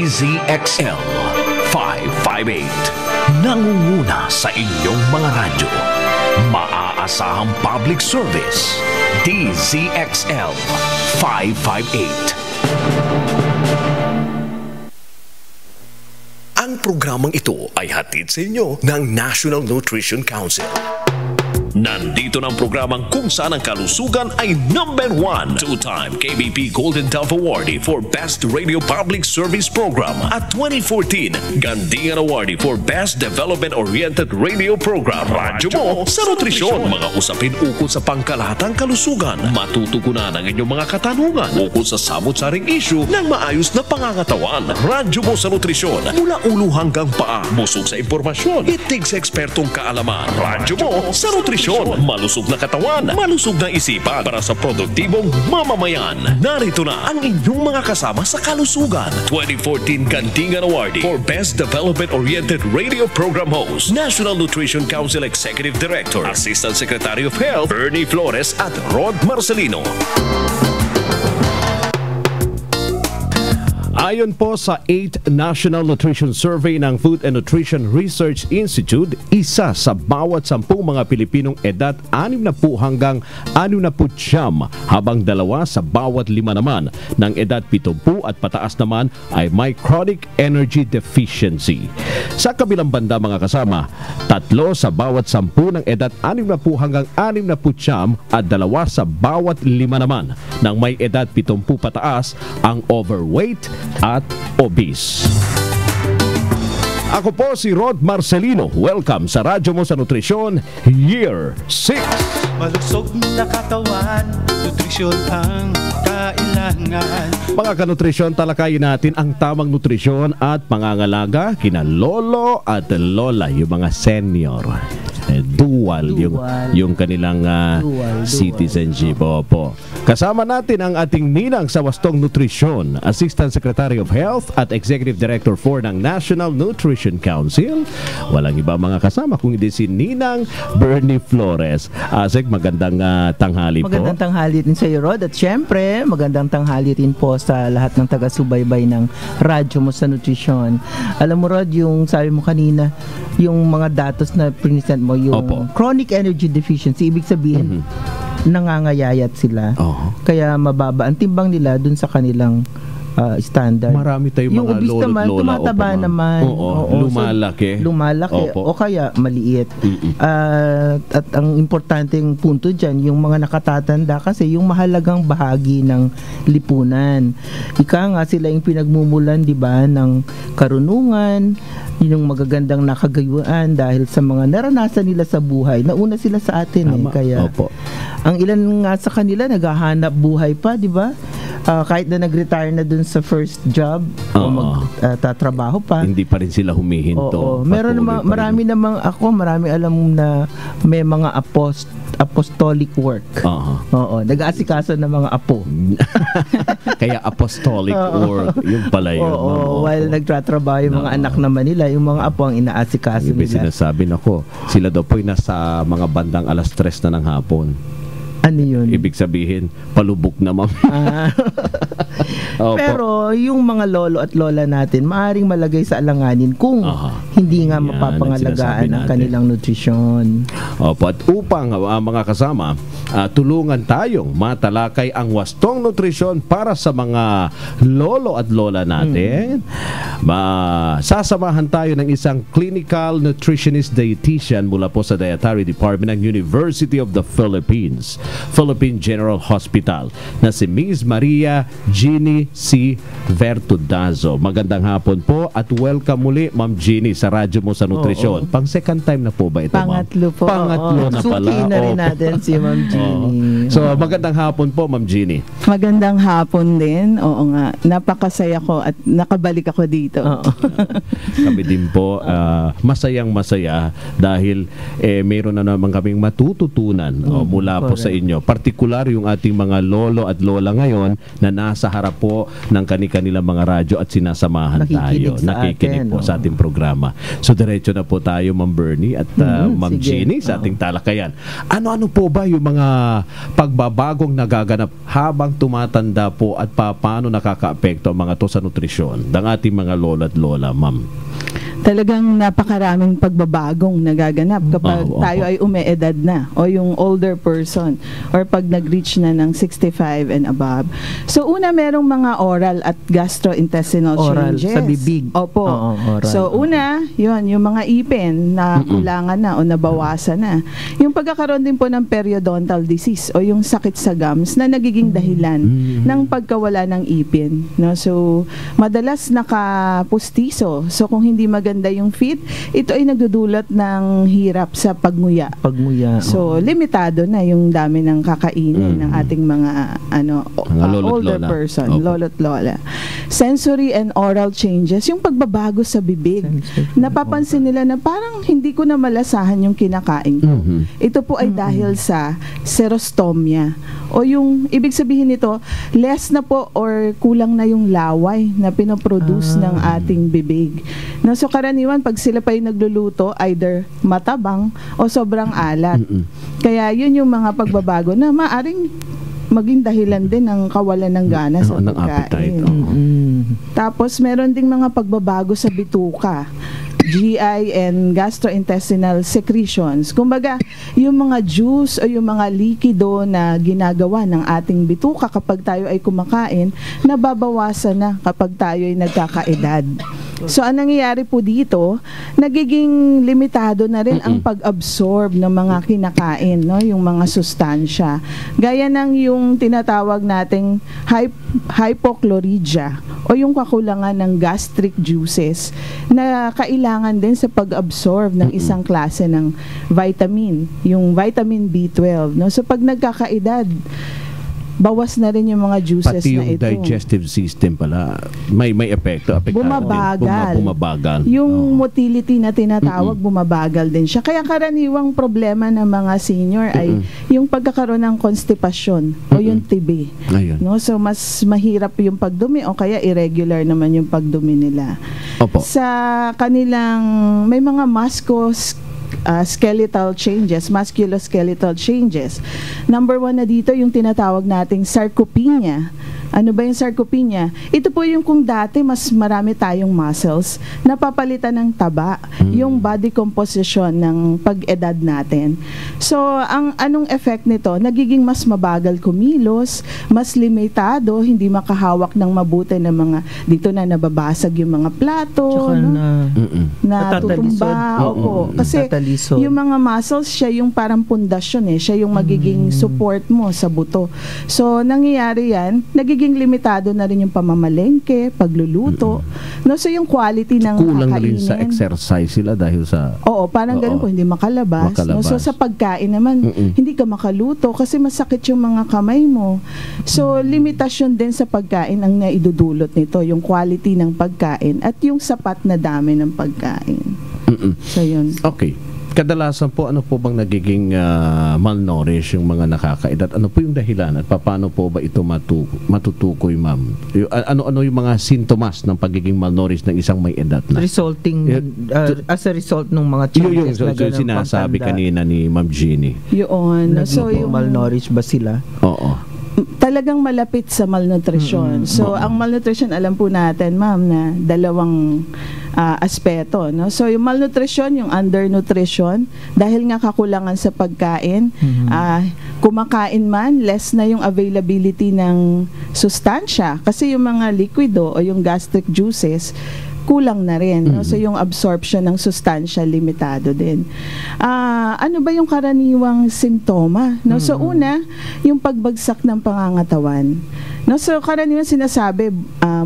DZXL 558. Nangunguna sa inyong mga radyo. Maaasahang public service. DZXL 558. Ang programang ito ay hatid sa inyo ng National Nutrition Council. Nandito ng programang kung saan ang kalusugan ay #1. Two-time KBP Golden Dove Awardee for Best Radio Public Service Program at 2014 Gandingan Awardee for Best Development-Oriented Radio Program. Radyo mo sa nutrisyon. Mga usapin ukol sa pangkalahatang kalusugan. Matutugunan ang inyong mga katanungan ukol sa samot-saring issue ng maayos na pangangatawan. Radyo mo sa nutrisyon. Mula ulo hanggang paa. Busog sa impormasyon. Itig sa ekspertong kaalaman. Radyo mo sa nutrisyon. Malusog na katawan, malusog na isipan para sa produktibong mamamayan. Narito na ang inyong mga kasama sa kalusugan. 2014 Gandingan Awardee for Best Development-Oriented Radio Program Host, National Nutrition Council Executive Director, Assistant Secretary of Health, Bernie Flores at Rod Marcelino. Ayon po sa 8th National Nutrition Survey ng Food and Nutrition Research Institute, isa sa bawat 10 mga Pilipinong edad 60 hanggang 69, habang 2 sa bawat 5 naman ng edad 70 at pataas naman ay may chronic energy deficiency. Sa kabilang banda mga kasama, 3 sa bawat 10 ng edad 60 hanggang 69 at 2 sa bawat 5 naman ng may edad 70 pataas ang overweight at obese. Ako po si Rod Marcelino. Welcome sa Radyo Mo sa Nutrisyon, Year 6. Malusog na katawan, nutrisyon ang kailangan. Mga kanutrisyon, talakayin natin ang tamang nutrisyon at pangangalaga kina lolo at lola, yung mga senior. Dual yung kanilang citizenship. Opo. Kasama natin ang ating ninang sa wastong nutrisyon, Assistant Secretary of Health at Executive Director for ng National Nutrition Council. Walang iba mga kasama kung hindi si Ninang Bernie Flores. Asik, magandang tanghali po. Magandang tanghali din sa iyo, Rod. At syempre, magandang tanghali din po sa lahat ng taga-subaybay ng Radyo Mo sa Nutrisyon. Alam mo, Rod, yung sabi mo kanina, yung mga datos na present mo, yung Opo. chronic energy deficiency, ibig sabihin, nangangayayat sila. Kaya mababa ang timbang nila dun sa kanilang standard. Marami tayong yung mga lolo at lola. tumataba naman. Lumalaki. So, lumalaki. O kaya maliit. At ang importanteng punto dyan, yung mga nakatatanda kasi yung mahalagang bahagi ng lipunan. Ika nga sila yung pinagmumulan, di ba, ng karunungan, yung magagandang nakagayuan dahil sa mga naranasan nila sa buhay. Nauna sila sa atin. Kaya ang ilan nga sa kanila naghahanap buhay pa, di ba? Kahit na nag-retire na dun sa first job o magtatrabaho pa, hindi pa rin sila humihinto. Meron naman, marami alam na may mga apostolic work. Nag-aasikaso ng mga apo. Kaya apostolic work, yung pala yun. While nagtatrabaho yung mga anak naman nila, yung mga apo ang inaasikaso nila. Sinasabi na ko, sila daw po nasa mga bandang 3:00 na ng hapon. Ano yun? Ibig sabihin, palubok na mami. Pero yung mga lolo at lola natin, maaaring malagay sa alanganin kung hindi nga mapapangalagaan ang kanilang nutrisyon. Opo, at upang mga kasama, tulungan tayong matalakay ang wastong nutrisyon para sa mga lolo at lola natin. Sasamahan tayo ng isang clinical nutritionist dietitian mula po sa Dietary Department ng University of the Philippines, Philippine General Hospital, na si Ms. Maria Jeannie C. Vertudazo. Magandang hapon po at welcome muli, Ma'am Jeannie, sa Radyo Mo sa Nutrisyon. Pang second time na po ba ito, Ma'am? Pangatlo po. Pangatlo na pala. Suki na rin natin si Ma'am Jeannie. So, magandang hapon po, Ma'am Jeannie. Magandang hapon din. Oo nga. Napakasaya ko at nakabalik ako dito. Kami din po, masayang-masaya dahil mayroon na naman kaming matututunan mula po sa inyo. Partikular yung ating mga lolo at lola ngayon na nasa harap po ng kanilang mga radyo at sinasamahan tayo. Nakikinig po sa ating programa. So diretso na po tayo, Ma'am Bernie at Ma'am sige. Jeannie sa ating talakayan. Ano-ano po ba yung mga pagbabagong nagaganap habang tumatanda po at paano nakakaapekto ang mga to sa nutrisyon ng ating mga lola at lola, Ma'am? Talagang napakaraming pagbabagong nagaganap kapag Oo, tayo ay umeedad na o yung older person or pag nag-reach na ng 65 and above. So una, merong mga oral at gastrointestinal Oral, changes. sa bibig. Opo. Oo, oral. So una, yun, yung mga ipin na kulangan na o nabawasan na. Yung pagkakaroon din po ng periodontal disease o yung sakit sa gums na nagiging dahilan ng pagkawala ng ipin. No? So madalas nakapustiso. So kung hindi maganda yung fit, ito ay nagdudulot ng hirap sa pagmuya. Pagmuya. So, limitado na yung dami ng kakainin ng ating mga lolo't older lola. person, Opo. lolo't lola. Sensory and oral changes, yung pagbabago sa bibig. Napapansin nila na parang hindi ko na malasahan yung kinakain ko. Ito po ay dahil sa serostomia. O yung, ibig sabihin nito, less na po or kulang na yung laway na pinoproduce ng ating bibig. No, so karaniwan, pag sila pa yung nagluluto, either matabang o sobrang alat. Kaya yun yung mga pagbabago na maaring maging dahilan din ng kawalan ng gana sa ng appetite. pagkain. Tapos meron ding mga pagbabago sa bituka, GI and gastrointestinal secretions. Kumbaga, yung mga juice o yung mga likido na ginagawa ng ating bituka kapag tayo ay kumakain, nababawasan na kapag tayo ay nagkakaedad. So, ang nangyayari po dito, nagiging limitado na rin ang pag-absorb ng mga kinakain, no? Yung mga sustansya. Gaya ng yung tinatawag nating hypochlorhydria o yung kakulangan ng gastric juices na kailangan din sa pag-absorb ng isang klase ng vitamin, yung vitamin B12. No? So, pag nagkakaedad, bawas na rin yung mga juices Pati na yung ito. digestive system pala, may epekto. Bumabagal. Bumabagal. Yung motility na tinatawag, bumabagal din siya. Kaya karaniwang problema ng mga senior ay yung pagkakaroon ng constipation o yung TB. Ayun. No? So, mas mahirap yung pagdumi o kaya irregular naman yung pagdumi nila. Opo. Sa kanilang, may mga skeletal changes, musculoskeletal changes. Number 1 na dito yung tinatawag nating sarcopenia. Ano ba yung sarcopenia? Ito po yung kung dati mas marami tayong muscles, napapalitan ng taba, yung body composition ng pag-edad natin. So, ang anong effect nito? Nagiging mas mabagal kumilos, mas limitado, hindi makahawak ng mabuti ng mga, dito na nababasag yung mga plato, Tsaka no? Na natatalisod. tutumba. Opo. Kasi Natatalisod. yung mga muscles, siya yung parang pundasyon siya yung magiging support mo sa buto. So, nangyayari yan, nagiging limitado na rin yung pamamalengke, pagluluto. No, so yung quality ng Kulang na kakainin. rin sa exercise sila dahil sa... Oo, parang ganun po, hindi makalabas. No? So sa pagkain naman, hindi ka makaluto kasi masakit yung mga kamay mo. So limitasyon din sa pagkain ang naidudulot nito, yung quality ng pagkain at yung sapat na dami ng pagkain. So yun. Okay. Kadalasan po, ano po bang nagiging malnourished yung mga nakakaedad? Ano po yung dahilan at paano po ba ito matutukoy, ma'am? Ano yung mga sintomas ng pagiging malnourished ng isang may edad na? Resulting, as a result ng mga changes na ganang sinasabi pagtanda. kanina ni Ma'am Jeannie. Yun. So yung malnourished ba sila? Oo. talagang malapit sa malnutrition. So, ang malnutrition, alam po natin, ma'am, na dalawang aspeto. No? So, yung malnutrition, yung undernutrition, dahil nga kakulangan sa pagkain, kumakain man, less na yung availability ng sustansya. Kasi yung mga liquido o yung gastric juices, kulang na rin. No? So, yung absorption ng sustansya, limitado din. Ano ba yung karaniwang simptoma? No? So, una, yung pagbagsak ng pangangatawan. No? So, karaniwan sinasabi,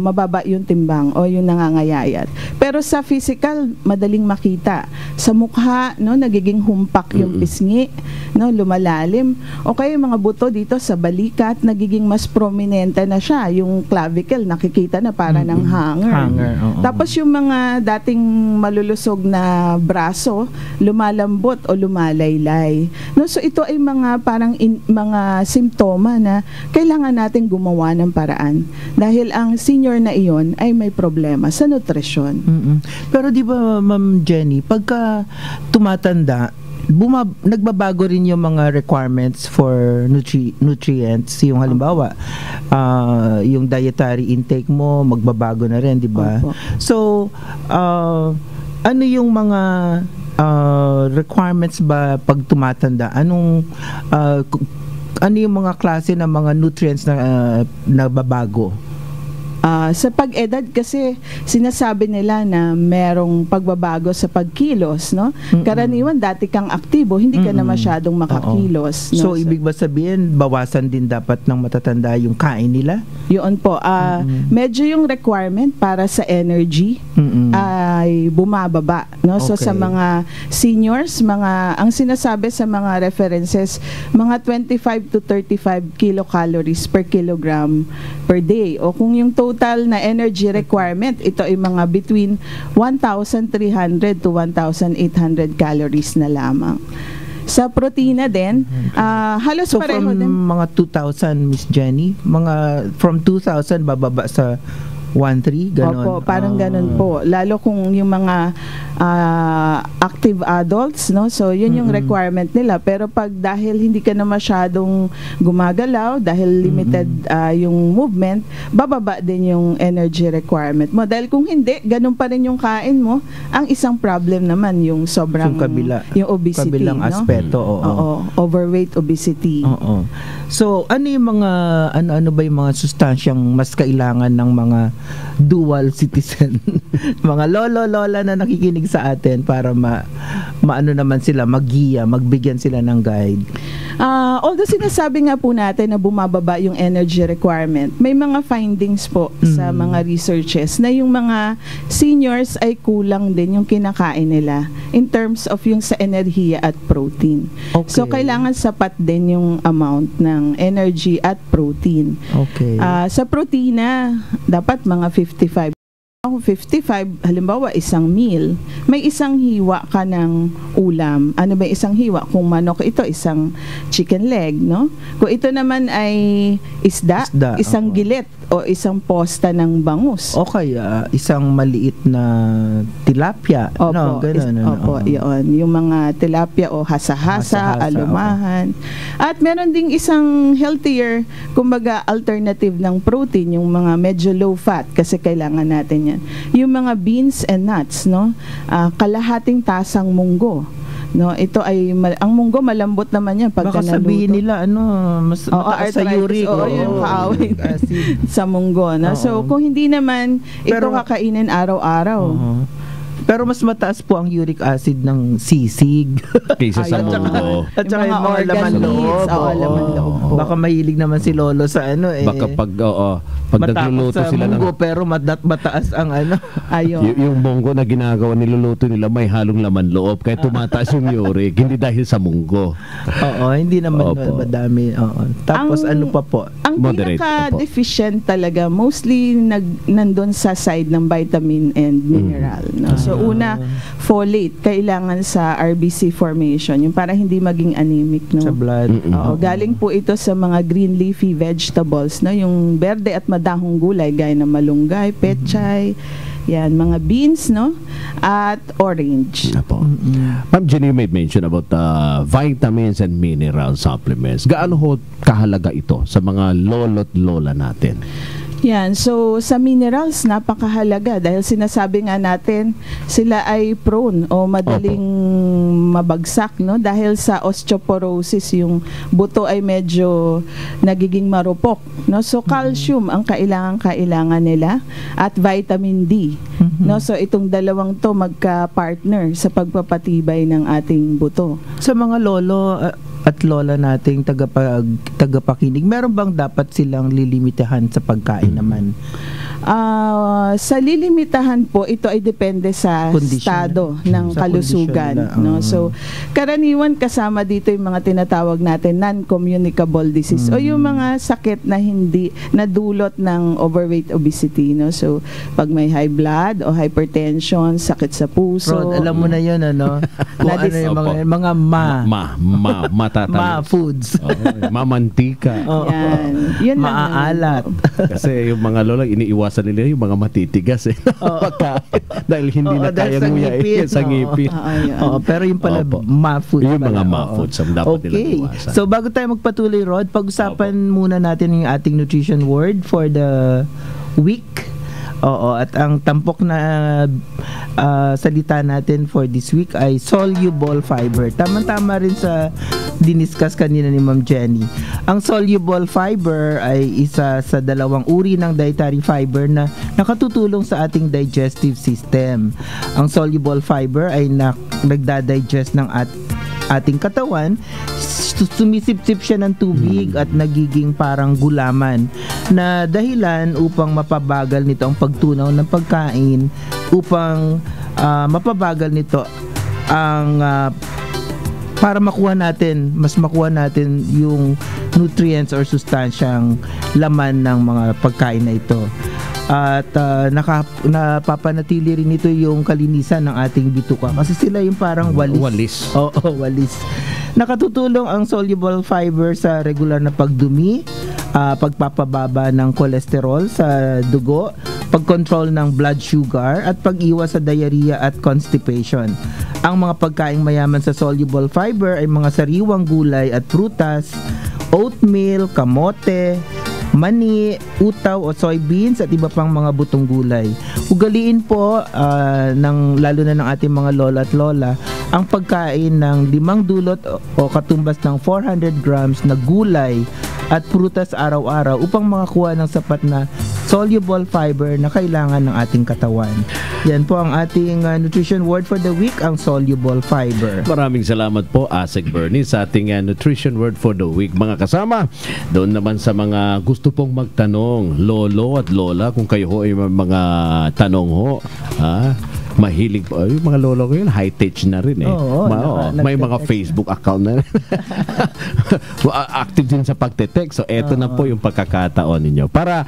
mababa yung timbang o yung nangangayayat. Pero sa physical, madaling makita. Sa mukha, no, nagiging humpak yung pisngi, no, lumalalim. O kaya yung mga buto dito sa balikat, nagiging mas prominente na siya. Yung clavicle, nakikita na para ng hanger. Tapos yung mga dating malulusog na braso, lumalambot o lumalaylay. No, so ito ay mga parang mga simptoma na kailangan natin gumawa ng paraan. Dahil ang senior senior na iyon ay may problema sa nutrisyon. Pero di ba, Ma'am Jenny, pagka tumatanda, nagbabago rin yung mga requirements for nutrients. Yung halimbawa, yung dietary intake mo, magbabago na rin, di ba? Opo. So, ano yung mga requirements ba pag tumatanda? Ano yung mga klase ng mga nutrients na nababago? Sa pag-edad kasi sinasabi nila na merong pagbabago sa pagkilos, no? Karaniwan dati kang aktibo, hindi ka na masyadong makakilos. No? So, ibig ba sabihin, bawasan din dapat ng matatanda yung kain nila? Yun po. Medyo yung requirement para sa energy ay bumababa, no? So Okay. sa mga seniors, ang sinasabi sa mga references, mga 25 to 35 kilocalories per kilogram per day. O kung yung total na energy requirement, ito ay mga between 1,300 to 1,800 calories na lamang. Sa protina din, halos So, pareho from din. mga 2,000, Miss Jenny, from 2,000 bababa sa 1,300, ganon. Opo, parang ganun po. Lalo kung yung mga active adults, no? So, yun yung requirement nila. Pero pag dahil hindi ka na masyadong gumagalaw, dahil limited yung movement, bababa din yung energy requirement mo. Dahil kung hindi, ganun pa rin yung kain mo, ang isang problem naman yung sobrang, yung obesity, kabilang no? aspeto, Oo, overweight, obesity. Oo. So, ano yung mga, ano ba yung mga sustansyang mas kailangan ng mga dual citizen? Mga lolo-lola na nakikinig sa atin para maano naman sila, magbigyan sila ng guide. Although sinasabi nga po natin na bumababa yung energy requirement, may mga findings po sa mga researches na yung mga seniors ay kulang din yung kinakain nila in terms of yung sa enerhiya at protein. Okay. So, kailangan sapat din yung amount ng energy at protein. Okay. Sa protina, dapat mga 55. Kung 55, halimbawa isang meal, may isang hiwa ka ng ulam. Ano ba isang hiwa? Kung manok ito, isang chicken leg, no? Kung ito naman ay isda isang gilit o isang posta ng bangus. O kaya, isang maliit na tilapia. Opo, no, ganun. opo, yun. Yung mga tilapia o hasa-hasa, alumahan. At meron ding isang healthier, kumbaga alternative ng protein, yung mga medyo low fat, kasi kailangan natin yan. Yung mga beans and nuts, no? Kalahating tasang munggo. No, ito ay ang munggo malambot naman yan pag baka naluto. sabihin nila mas mataas sa uric. Oo, yung kaaway sa munggo, no? So kung hindi naman ito kakainin araw-araw. Pero mas mataas po ang uric acid ng sisig kaysa sa munggo. At saka yung mga organ laman loob. meats. Laman loob po. Baka mahilig naman si Lolo sa Baka pag nagluluto sa sila munggo, pero mataas ang Ayun. yung munggo na ginagawa niluluto nila may halong laman loob kaya tumataas yung uric, hindi dahil sa munggo. Oo, hindi naman madami. Oo. Tapos ano pa po? Ang pinaka-deficient talaga, mostly nandun sa side ng vitamin and mineral. No? So, una, folate, kailangan sa RBC formation, yung para hindi maging anemic. No? Sa blood. Oo, galing po ito sa mga green leafy vegetables, no? Yung berde at madahong gulay, gaya ng malunggay, pechay, yan, mga beans, no? At orange. Ma'am Jenny, you made mention about vitamins and mineral supplements. Gaano ho kahalaga ito sa mga lolo't lola natin? Yan, so sa minerals napakahalaga dahil sinasabi nga natin sila ay prone o madaling mabagsak, no, dahil sa osteoporosis, yung buto ay medyo nagiging marupok, no. So calcium ang kailangan nila at vitamin D, no. So itong dalawang to magka-partner sa pagpapatibay ng ating buto. Sa mga lolo at lola nating tagapakinig, meron bang dapat silang lilimitahan sa pagkain naman? Sa lilimitahan po, ito ay depende sa estado ng kalusugan, no? So karaniwan kasama dito yung mga tinatawag natin non-communicable disease o yung mga sakit na hindi nadulot ng overweight, obesity, no? So pag may high blood o hypertension, sakit sa puso. Rod, alam mo na yun, ano? Kung ano yung mga matatamis. Foods. Mamantika. Yan. Yun lang Maaalat. Kasi yung mga lola iniiwas iniiwasan nila yung mga matitigas pagkain dahil hindi na kaya nguyain sa ngipin. Pero yung pala Opo. ma-food Yung pala. mga ma-foods ang dapat nilang iwasan. So bago tayo magpatuloy, Rod, pag-usapan muna natin yung ating nutrition word for the week. At ang tampok na salita natin for this week ay soluble fiber. Tama-tama rin sa diniscuss kanina ni Ma'am Jenny. Ang soluble fiber ay isa sa dalawang uri ng dietary fiber na nakatutulong sa ating digestive system. Ang soluble fiber ay nagdadigest ng ating katawan, sumisipsip siya ng tubig at nagiging parang gulaman na dahilan upang mapabagal nito ang pagtunaw ng pagkain, upang mapabagal nito ang para mas makuha natin yung nutrients or sustansyang laman ng mga pagkain na ito. At napapanatili rin ito yung kalinisan ng ating bituka kasi sila yung parang walis. Walis. Nakatutulong ang soluble fiber sa regular na pagdumi, pagpapababa ng cholesterol sa dugo, pagkontrol ng blood sugar at pag-iwas sa diarrhea at constipation. Ang mga pagkaing mayaman sa soluble fiber ay mga sariwang gulay at prutas, oatmeal, kamote, mani, utaw o soybeans at iba pang mga butong gulay. Ugaliin po lalo na ng ating mga lola at lola ang pagkain ng 5 dulot o katumbas ng 400 grams na gulay at prutas araw-araw upang makakuha ng sapat na soluble fiber na kailangan ng ating katawan. Yan po ang ating nutrition word for the week, ang soluble fiber. Maraming salamat po, Asek Bernie, sa ating nutrition word for the week. Mga kasama, doon naman sa mga gusto pong magtanong, lolo at lola, kung kayo ho ay mga tanong ho, mahilig po. Yung mga lolo ko yun, high-tech na rin eh. May mga Facebook account na rin. Active din sa pagte-text. So, eto na po yung pagkakataon ninyo. Para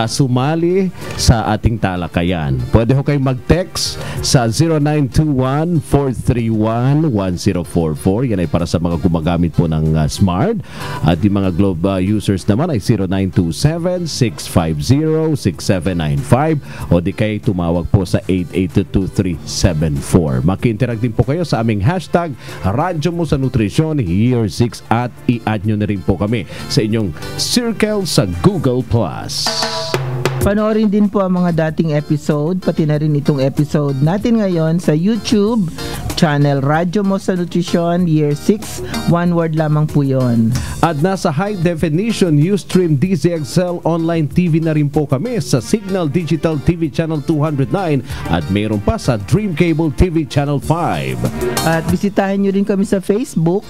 sumali sa ating talakayan. Pwede ho kayo mag-text sa 0921-431-1044. Yan ay para sa mga gumagamit po ng Smart. At yung mga Globe users naman ay 0927-650-6795 o di kayo tumawag po sa 882-2374. Maki-interact din po kayo sa aming hashtag Radyo Mo sa Nutrisyon Year 6 at i-add nyo na rin po kami sa inyong circle sa Google+. Panoorin din po ang mga dating episode, pati na rin itong episode natin ngayon sa YouTube channel Radyo Mo sa Nutrisyon Year 6. One word lamang po yun. At nasa High Definition Ustream DZXL Online TV na rin po kami sa Signal Digital TV Channel 209 at mayroon pa sa Dream Cable TV Channel 5. At bisitahin nyo rin kami sa Facebook.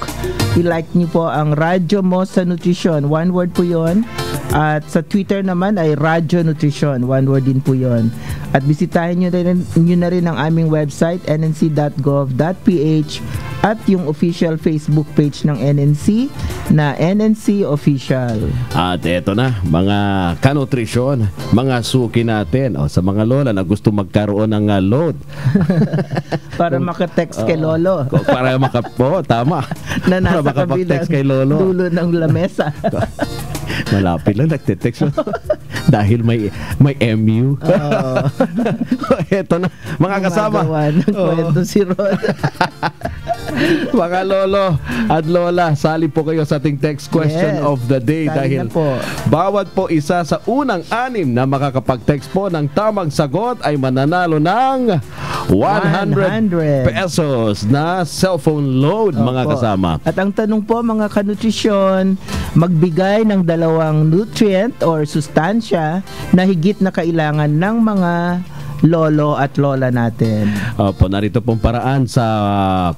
I-like nyo po ang Radyo Mo sa Nutrisyon. One word po yun. At sa Twitter naman ay Radyo Nutrition. One word din po yun. At bisitahin nyo na rin ang aming website nnc.gov.ph at yung official Facebook page ng NNC na NNC Official. At eto na, mga kanutrisyon, mga suki natin sa mga lola na gusto magkaroon ng load. Para makatext kay lolo. Para tama. Na nasa kabilang dulo ng lamesa. Malapit lang nagte-text dahil may MU. Eto na, mga kasama. Kwento si Rod. Mga lolo at lola, sali po kayo sa ating text question of the day dahil bawat po isa sa unang 6 na makakapag-text po ng tamang sagot ay mananalo ng 100 pesos na cellphone load, mga kasama. At ang tanong po, mga kanutrisyon, magbigay ng 2 nutrient or sustansya na higit na kailangan ng mga lolo at lola natin. Opo, narito pong paraan sa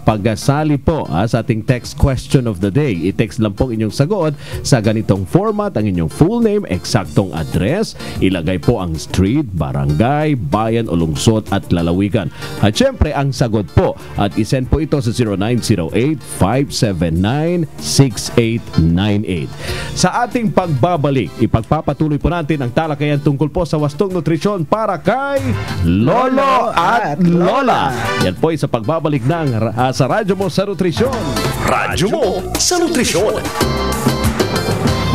pagsali po sa ating text question of the day. I-text lang po inyong sagot sa ganitong format, ang inyong full name, eksaktong address, ilagay po ang street, barangay, bayan o lungsod at lalawigan. At syempre, ang sagot po at isend po ito sa 0908-579-6898. Sa ating pagbabalik, ipagpapatuloy po natin ang talakayan tungkol po sa wastong nutrisyon para kay Lolo at Lola. Yan po ay sa pagbabalik ng sa Radyo Mo sa Nutrisyon. Radyo Mo sa Nutrisyon.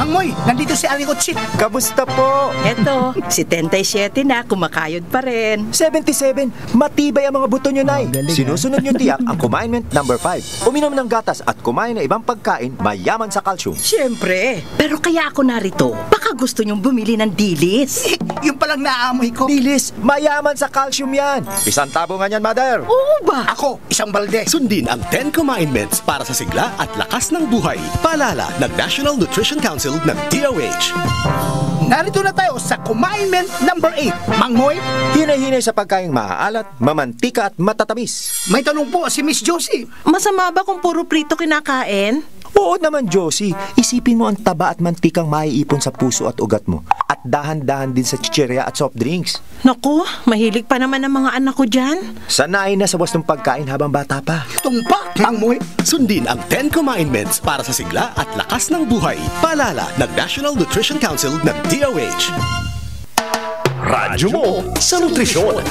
Mangmoy, nandito si Aling Otsit. Kamusta po? Eto, 77 na, kumakayod pa rin. 77, matibay ang mga buto nyo, Nay. Sinusunod nyo tiyak ang Kumainment number 5. Uminom ng gatas at kumain ng ibang pagkain mayaman sa calcium. Siyempre, pero kaya ako narito, baka gusto nyong bumili ng dilis. Yung palang naamoy ko. Dilis, mayaman sa calcium yan. Isang tabo nga yan, Mother. Oo ba? Ako, isang balde. Sundin ang 10 Kumainments para sa sigla at lakas ng buhay. Paalala ng National Nutrition Council ng DOH. Narito na tayo sa Kumainment number 8. Mangmoy, Hinay-hinay sa pagkaing maaalat, mamantika at matatamis. may tanong po si Miss Josie. Masama ba kung puro prito kinakain? Oo naman, Josie. Isipin mo ang taba at mantikang maiipon sa puso at ugat mo. At dahan-dahan din sa chichirya at soft drinks. Naku, mahilig pa naman ang mga anak ko dyan. Sanayin na sa wastong pagkain habang bata pa. Tumpak, Mangmoy. Sundin ang 10 Kumainments para sa sigla at lakas ng buhay. Paalala ng National Nutrition Council ng DOH. Radyo mo sa nutrisyon.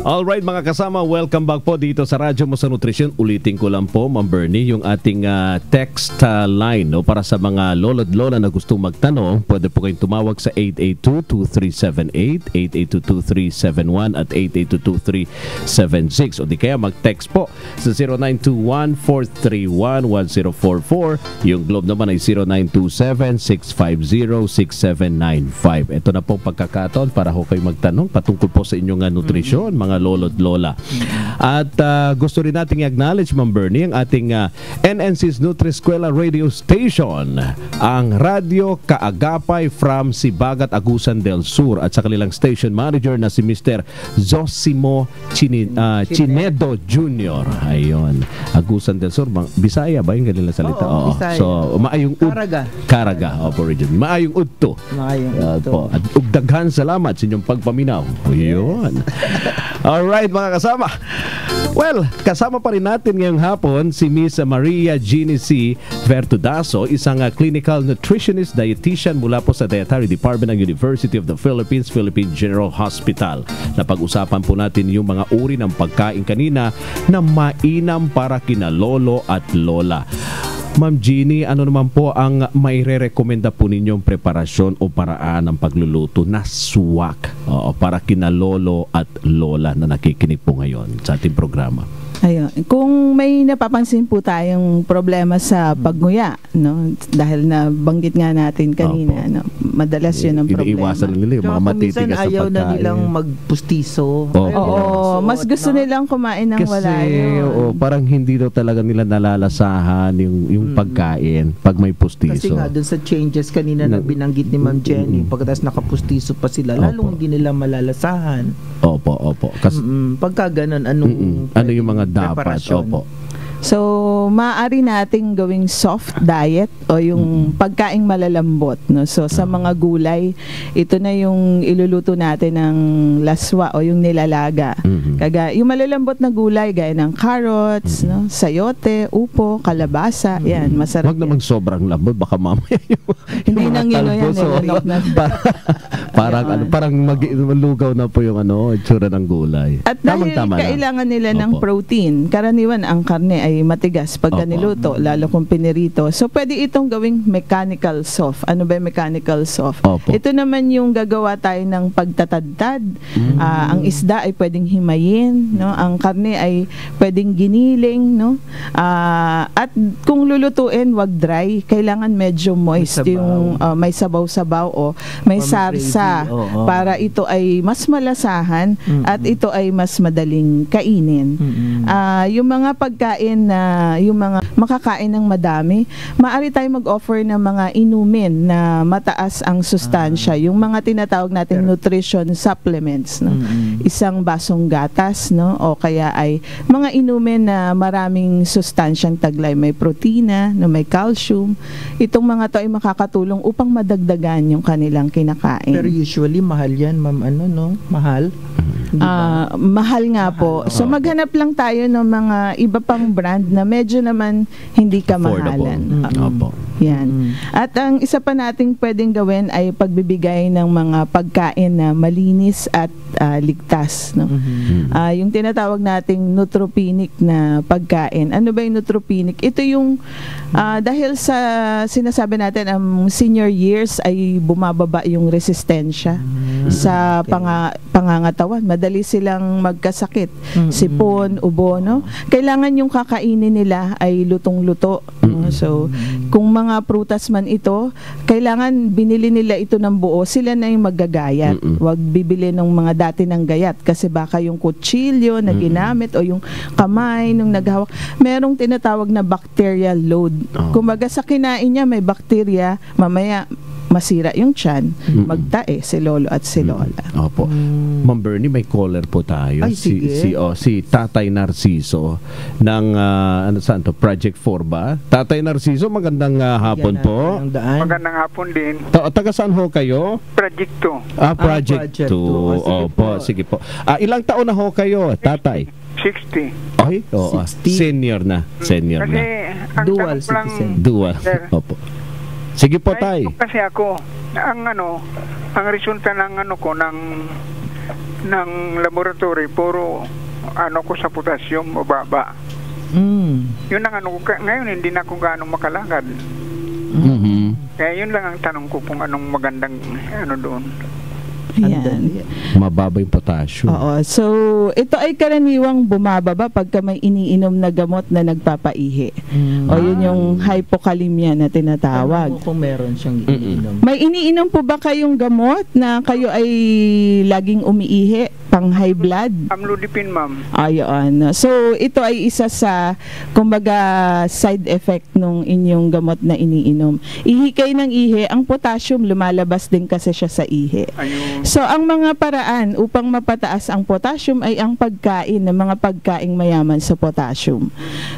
Alright mga kasama, welcome back po dito sa Radyo Mo sa Nutrisyon. Ulitin ko lang po, Ma'am Bernie, yung ating text line no, para sa mga lolo't lola na gustong magtanong. Pwede po kayong tumawag sa 882-2378, 882-2371 at 882-2376. O di kaya mag-text po sa 0921-431-1044. Yung Globe naman ay 0927-650-6795. Ito na po pagkakataon para ho kayo magtanong patungkol po sa inyong nutrisyon, mga lolo't lola. At gusto rin nating i-acknowledge, Ma'am Bernie, ang ating NNC's Nutri-Eskwela Radio Station, ang Radio Kaagapay from Sibagat, Agusan del Sur, at sa kanilang station manager na si Mr. Zosimo Chinedo Jr. Ayun, Agusan del Sur. Bisaya ba yung kanilang salita? Oo, Bisaya. So, maayong Karaga. Opo, region. Maayong udto. Po. At ugdaghan salamat sa inyong pagpaminaw. Ayun. Alright mga kasama. Well, kasama pa rin natin ngayong hapon si Miss Maria Jeannie C. Vertudaso, isang clinical nutritionist dietitian mula po sa Dietary Department ng University of the Philippines, Philippine General Hospital. Napag-usapan po natin yung mga uri ng pagkain kanina na mainam para kina lolo at lola. Ma'am Jeannie, ano naman po ang maire-rekomenda po ninyong preparasyon o paraan ng pagluluto na suwak para kina lolo at lola na nakikinig po ngayon sa ating programa? Ayun. Kung may napapansin po tayong problema sa pagnguya, no, dahil na banggit nga natin kanina, no, madalas yun ang problema. Iniiwasan nila yung mga matitigas sa pagkain. Ayaw na nilang magpustiso. Oo, mas gusto nilang kumain ng wala yun. Parang hindi daw talaga nila nalalasahan yung pagkain pag may pustiso. Kasi nga dun sa changes kanina na binanggit ni Ma'am Jenny, pagkatapos nakapustiso pa sila, lalong hindi nila malalasahan. Opo. Kasi, pagka ganun, ano yung mga dapat? Opo. So, maaari nating gawing soft diet o yung pagkaing malalambot, no? So, sa mga gulay, ito na yung iluluto natin ng laswa o yung nilalaga. Yung malalambot na gulay gaya ng carrots, no? Sayote, upo, kalabasa, yan, masarap. Wag namang sobrang lambot, baka mamaya hindi nang yun yan, nilanok na. Parang malugaw na po yung itsura ng gulay. At dahil kailangan nila ng protein, karaniwan ang karne ay matigas pag niluto, lalo kung pinirito. So, pwede itong gawing mechanical soft. Ano ba yung mechanical soft? Ito naman yung gagawa tayo ng pagtatadtad. Ang isda ay pwedeng himayin, no? Ang karne ay pwedeng giniling, no? At kung lulutuin, wag dry. Kailangan medyo moist. Yung may sabaw-sabaw o may sarsa para ito ay mas malasahan at ito ay mas madaling kainin. Yung mga pagkain na yung mga makakain ng madami, maaari tayong mag-offer ng mga inumin na mataas ang sustansya, yung mga tinatawag nating nutrition supplements, no? Isang basong gatas, no? O kaya ay mga inumin na maraming sustansyang taglay, may protina, no? May calcium. Itong mga to ay makakatulong upang madagdagan yung kanilang kinakain. Pero usually mahal yan, ma'am, Mahal? Mahal nga po. So maghanap lang tayo ng mga iba pang brand na medyo naman hindi kamahalan. Opo. Yan. At ang isa pa nating pwedeng gawin ay pagbibigay ng mga pagkain na malinis at ligtas. No? Yung tinatawag nating neutropenic na pagkain. Ano ba yung neutropenic? Ito yung dahil sa sinasabi natin ang senior years ay bumababa yung resistensya sa pangangatawan. Madali silang magkasakit. Sipon, ubo, no? Kailangan yung kakainin nila ay lutong-luto. No? So, kung mga prutas man ito, kailangan binili nila ito ng buo, sila na yung maggagayat. Huwag bibili ng mga dati ng gayat kasi baka yung kutsilyo na ginamit o yung kamay nung naghawak, merong tinatawag na bacterial load. Kumbaga sa kinain niya may bakterya, mamaya masira yung tiyan, magtae si lolo at si lola. Opo. Ma'am Bernie, may caller po tayo. Ay, sige. Si Tatay Narciso ng saan to? Project 4 ba? Tatay Narciso, magandang hapon po. Magandang hapon din. Taga saan ho kayo? Project 2. Project 2. Opo, sige po. Ilang taon na ho kayo, Tatay? 60. Ay, oo. 60. Senior na. Senior Kasi na. ang Dual tanong lang, citizen. Dual. Sir. Opo. Sige po, Tay. Kasi ako, ang resulta ng ng laboratory, puro ko sa potassium o baba. Yun ang ngayon hindi na ako gaano makalakad. Kaya yun lang ang tanong ko kung anong magandang doon. Yan. Mababa yung potassium. Oo. So, ito ay karaniwang bumababa pagka may iniinom na gamot na nagpapaihi. O yun yung hypokalemia na tinatawag. Ano kung meron siyang iniinom? May iniinom po ba kayong gamot na kayo ay laging umiihi? Pang high blood? Amlodipine, ma'am. Ayun. So, ito ay isa sa, kumbaga, side effect nung inyong gamot na iniinom. Ihi kayo ng ihi, ang potassium lumalabas din kasi siya sa ihi. Ayun. So, ang mga paraan upang mapataas ang potassium ay ang pagkain ng mga pagkaing mayaman sa potassium.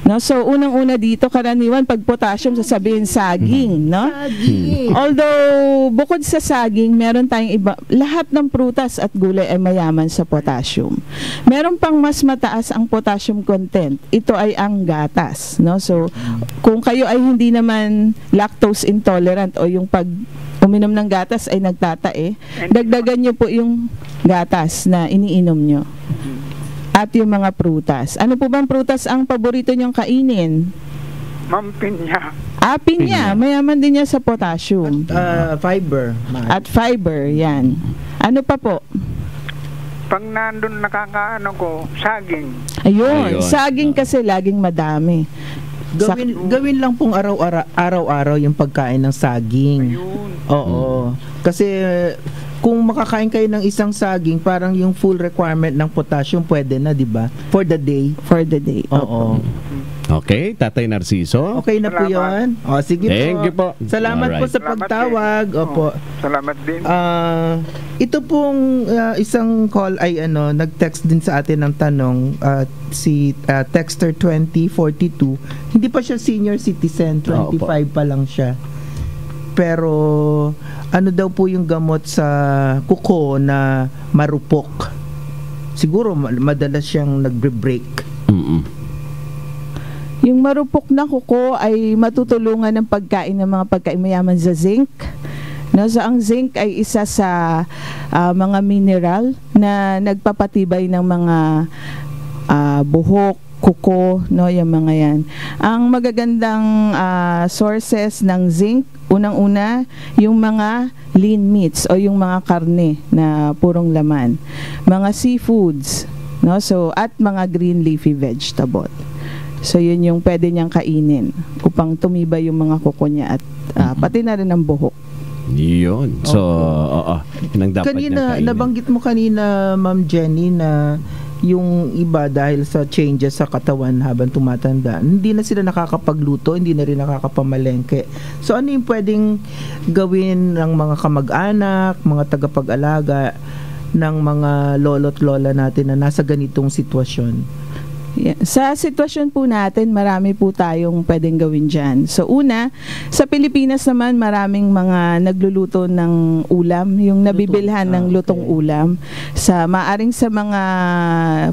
No? So, unang-una dito, karaniwan, pag potassium, sasabihin saging. No? Saging. Although, bukod sa saging, meron tayong iba, lahat ng prutas at gulay ay mayaman sa potassium. Meron pang mas mataas ang potassium content. Ito ay ang gatas. No? So, kung kayo ay hindi naman lactose intolerant o yung pag uminom ng gatas ay nagtatae, dagdagan nyo po yung gatas na iniinom nyo. At yung mga prutas. Ano po bang prutas ang paborito nyong kainin? Ma'am, pinya. Pinya. Mayaman din niya sa potassium. Fiber. At fiber, yan. Ano pa po? Pag nandun saging. Ayun. Saging kasi laging madami. Gawin lang pong araw-araw yung pagkain ng saging. Ayun. Oo. Kasi kung makakain kayo ng isang saging, parang yung full requirement ng potassium pwede na, di ba? For the day. For the day. Oo. Okay, Tatay Narciso. Okay na po yun. O, sige Thank you po. Salamat po Alright. sa pagtawag. Opo. Salamat din. Ito pong isang call ay nag-text din sa atin ng tanong, si Texter 2042. Hindi pa siya senior citizen, 25 pa lang siya. Pero ano daw po yung gamot sa kuko na marupok? Siguro madalas siyang nagbre-break. Yung marupok na kuko ay matutulungan ng pagkain ng mga pagkain mayaman sa zinc. No, so ang zinc ay isa sa mga mineral na nagpapatibay ng mga buhok, kuko, no, yung mga yan. Ang magagandang sources ng zinc, unang-una, yung mga lean meats o yung mga karne na purong laman. Mga seafoods, no, so at mga green leafy vegetable. So yun yung pwede niyang kainin upang tumibay yung mga kuko niya at pati na rin ang buhok. Yun. So, yun ang dapat niyang kainin. Nabanggit mo kanina, Ma'am Jenny, na yung iba dahil sa changes sa katawan habang tumatanda, hindi na sila nakakapagluto, hindi na rin nakakapamalengke. So ano yung pwedeng gawin ng mga kamag-anak, mga tagapag-alaga ng mga lolo't lola natin na nasa ganitong sitwasyon? Yeah. Sa sitwasyon po natin, marami po tayong pwedeng gawin dyan. So una, sa Pilipinas naman, maraming mga nagluluto ng ulam, yung nabibilhan ng lutong ulam. Maaring sa mga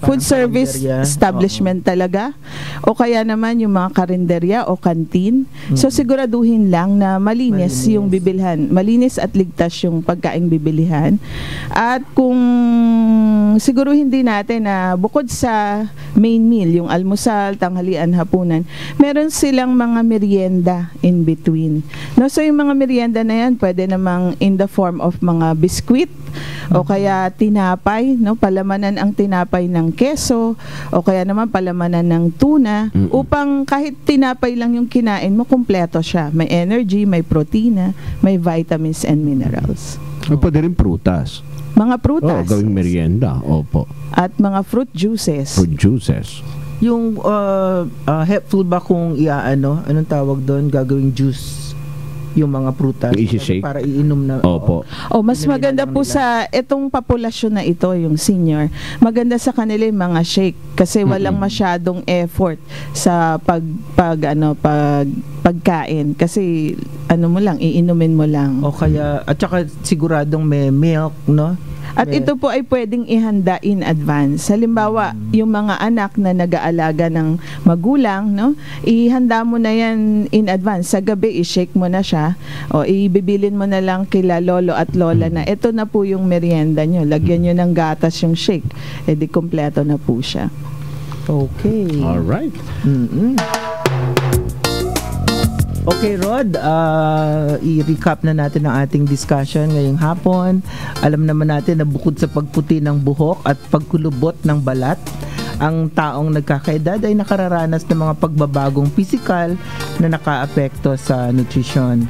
food service establishment talaga, o kaya naman yung mga karinderya o kantin. So siguraduhin lang na malinis yung bibilhan. Malinis at ligtas yung pagkaing bibilihan. At kung siguro hindi natin na bukod sa main meal, yung almusal, tanghalian, hapunan, meron silang mga merienda in between. No, so yung mga merienda na yan, pwede namang in the form of mga biskwit o kaya tinapay, no, palamanan ang tinapay ng keso o kaya naman palamanan ng tuna upang kahit tinapay lang yung kinain mo, kumpleto siya. May energy, may protina, may vitamins and minerals. Pwede rin prutas. Mga prutas. Gawing merienda. Opo. At mga fruit juices. Fruit juices. Yung helpful ba kung anong tawag doon, gagawing juice yung mga prutas para iinom na? Opo. Mas maganda po sa itong populasyon na ito, yung senior, maganda sa kanila yung mga shake kasi walang masyadong effort sa pagkain kasi mo lang, iinumin mo lang. O kaya, at saka siguradong may milk, no? At ito po ay pwedeng ihanda in advance. Halimbawa, yung mga anak na nag-aalaga ng magulang, no? Ihanda mo na yan in advance. Sa gabi, i-shake mo na siya. O ibibilin mo na lang kila lolo at lola na ito na po yung merienda nyo. Lagyan nyo ng gatas yung shake. E di kompleto na po siya. Okay. Alright. Okay, Rod, i-recap na natin ang ating discussion ngayong hapon. Alam naman natin na bukod sa pagputi ng buhok at pagkulubot ng balat, ang taong nagkakaedad ay nakararanas ng mga pagbabagong pisikal na nakaapekto sa nutrisyon.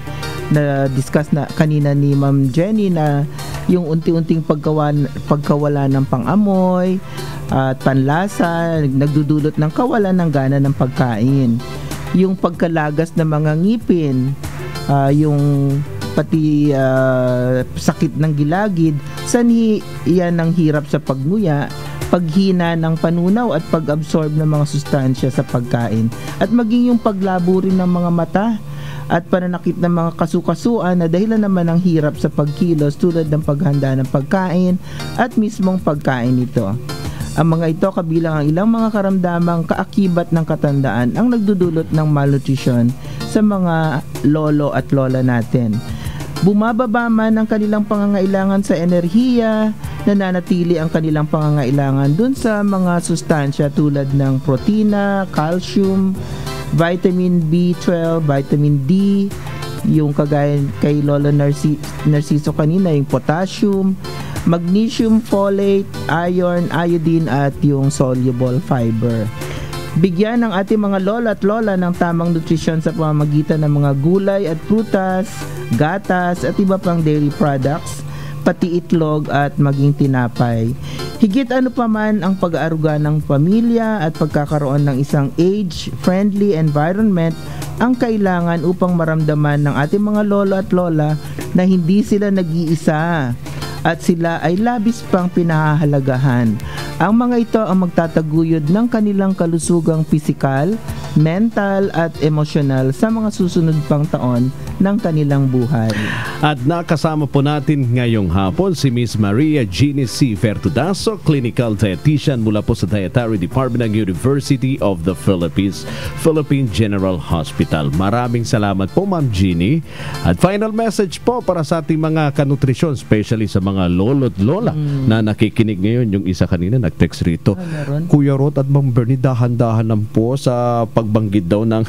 Na-discuss na kanina ni Ma'am Jenny na yung unti-unting pagkawala ng pang-amoy at panlasa, nagdudulot ng kawalan ng gana ng pagkain. Yung pagkalagas ng mga ngipin, yung pati sakit ng gilagid, sanhi yan ang hirap sa pagmuya, paghina ng panunaw at pag-absorb ng mga sustansya sa pagkain, at maging yung paglabo rin ng mga mata at pananakit ng mga kasukasuan na dahilan naman ng hirap sa pagkilos tulad ng paghanda ng pagkain at mismong pagkain nito. Ang mga ito kabilang ang ilang mga karamdamang kaakibat ng katandaan ang nagdudulot ng malnutrition sa mga lolo at lola natin. Bumababa man ang kanilang pangangailangan sa enerhiya, nananatili ang kanilang pangangailangan dun sa mga sustansya tulad ng protina, calcium, vitamin B12, vitamin D, yung kagaya kay Lolo Narciso kanina, yung potassium, magnesium, folate, iron, iodine at yung soluble fiber. Bigyan ng ating mga lola at lola ng tamang nutrisyon sa pamamagitan ng mga gulay at prutas, gatas at iba pang dairy products, pati itlog at maging tinapay. Higit ano pa man ang pag-aaruga ng pamilya at pagkakaroon ng isang age-friendly environment ang kailangan upang maramdaman ng ating mga lolo at lola na hindi sila nag-iisa at sila ay labis pang pinahahalagahan. Ang mga ito ang magtataguyod ng kanilang kalusugang pisikal, mental at emosyonal sa mga susunod pang taon ng kanilang buhay. At nakasama po natin ngayong hapon si Miss Maria Jeannie C. Fertudaso, Clinical Dietitian mula po sa Dietary Department ng University of the Philippines, Philippine General Hospital. Maraming salamat po, Ma'am Jeannie. At final message po para sa ating mga kanutrisyon, especially sa mga lolo at lola na nakikinig ngayon. Yung isa kanina nag-text rito, Kuya Rod at Ma'am Bernie, dahan-dahan lang po sa pagbanggit daw ng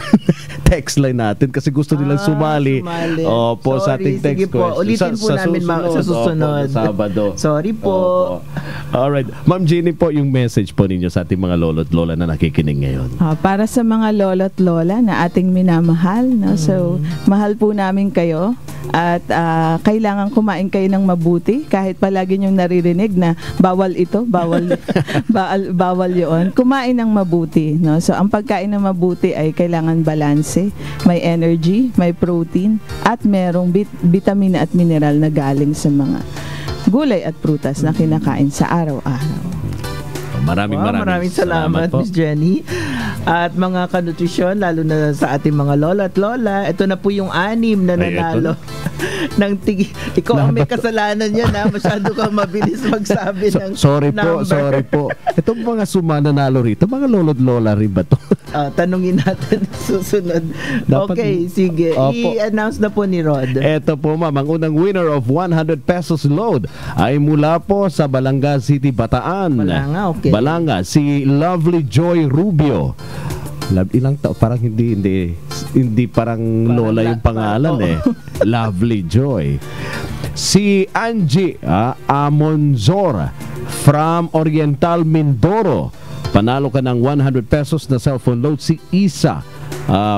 text line natin kasi gusto nilang sumali. Opo, sa ating text question. Ulitin po namin sa susunod. Opo, Sabado. Sorry po. Opo. Alright. Ma'am Jenny po, yung message po ninyo sa ating mga lolo at lola na nakikinig ngayon. Para sa mga lolo at lola na ating minamahal, no? So, mahal po namin kayo at kailangan kumain kayo ng mabuti kahit palagi niyong naririnig na bawal ito, bawal yun. Kumain ng mabuti, no? So, ang pagkain ng mabuti ay kailangan balanse, may energy, may protein, at merong vitamina at mineral na galing sa mga gulay at prutas na kinakain sa araw-araw. Maraming salamat, Miss Jenny. At mga kanutrisyon, lalo na sa ating mga lola at lola, ito na po yung 6 na nanalo ng Ikaw ang may kasalanan yan, ha? Masyado kang mabilis magsabi ng sorry number. po. Itong mga nanalo rito, mga lolo't lola rin ba to? Tanungin natin susunod. Okay, sige. I-announce na po ni Rod. Ito po, ma'am, ang unang winner of 100 pesos load ay mula po sa Balanga City, Bataan. Balanga, si Lovely Joy Rubio. Ilang parang hindi parang lola yung pangalan eh. Lovely Joy. Si Angie Amonzor from Oriental Mindoro. Panalo ka ng 100 pesos na cellphone load. Si Isa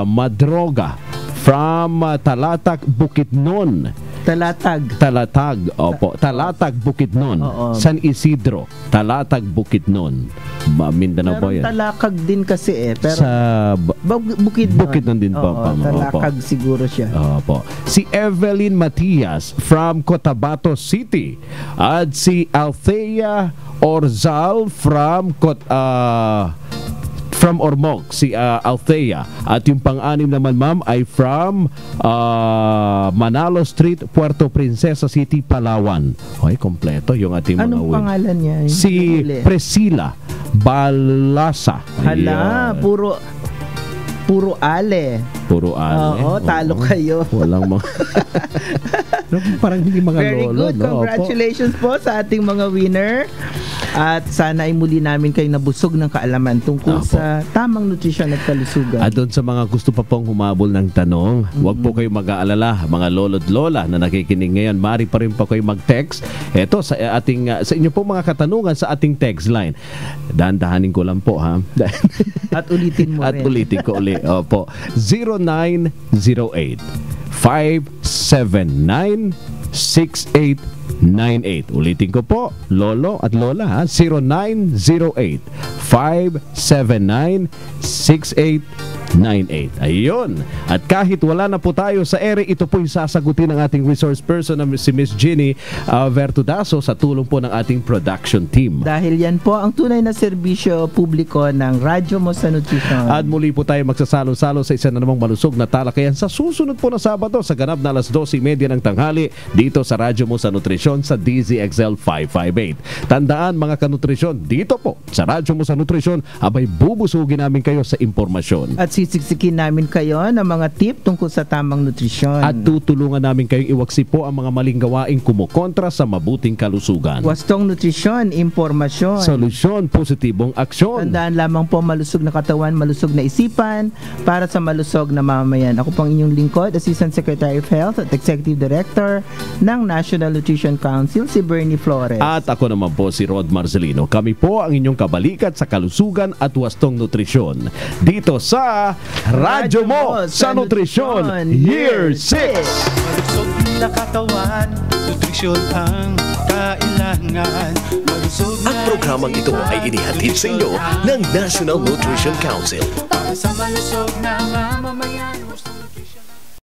Madroga from Talatag, Bukidnon. Talatag, opo. Talatag, Bukidnon. San Isidro, Talatag, Bukidnon. Mindanao po yan. Talakag din kasi pero sa Bukidnon. Bukidnon din po. Talakag siguro siya. Opo. Si Evelyn Matias from Cotabato City. At si Althea Orzal from Ormoc, si Althea. At yung pang-anim naman, ma'am, ay from Manalo Street, Puerto Princesa City, Palawan. Okay, kompleto yung ating mga Anong pangalan niya? Si Priscilla Balasa. Hala, puro ale. Talo kayo. Walang mga parang hindi mga Very lolo. Very good. Congratulations po sa ating mga winner. At sana ay muli namin kayo nabusog ng kaalaman tungkol sa tamang nutrisyon at kalusugan. At doon sa mga gusto pa pong humabol ng tanong, huwag po kayo mag-aalala, mga lolo't lola na nakikinig ngayon, maaari pa rin pa kayo mag-text. Ito sa inyo po mga katanungan sa ating text line. Dahan-dahanin ko lang po, ha. At ulitin mo rin. At ulitin ko ulit. Opo. 0908 579 6898. Ulitin ko po, lolo at lola, ha? 0908 579 6898. Ayun. At kahit wala na po tayo sa ere, ito po yung sasagutin ng ating resource person na si Miss Jenny Vertudaso sa tulong po ng ating production team. Dahil yan po ang tunay na serbisyo publiko ng Radyo Mo sa Nutrisyon. At muli po tayo magsasalo-salo sa isa na namang malusog na talakayan sa susunod po na Sabado sa ganap na alas 12:30 ng tanghali dito sa Radyo Mo sa Nutrisyon sa DZXL 558. Tandaan mga kanutrisyon, dito po sa Radyo Mo sa Nutrisyon, abay bubusugin namin kayo sa impormasyon. At sisiksikin namin kayo ng mga tip tungkol sa tamang nutrisyon. At tutulungan namin kayong iwaksi po ang mga maling gawaing kumukontra sa mabuting kalusugan. Wastong nutrisyon, impormasyon. Solusyon, positibong aksyon. Tandaan lamang po, malusog na katawan, malusog na isipan, para sa malusog na mamamayan. Ako pang inyong lingkod, Assistant Secretary of Health at Executive Director ng National Nutrition Council, si Bernie Flores. At ako naman po si Rod Marcelino. Kami po ang inyong kabalikat sa kalusugan at wastong nutrisyon. Dito sa Radyo Mo sa Nutrisyon Year 6. Malusog na katawan, nutrisyon ang kailangan. Ang programang ito ay inihatid sa inyo ng National Nutrition Council. Para sa malusog na mamamayan.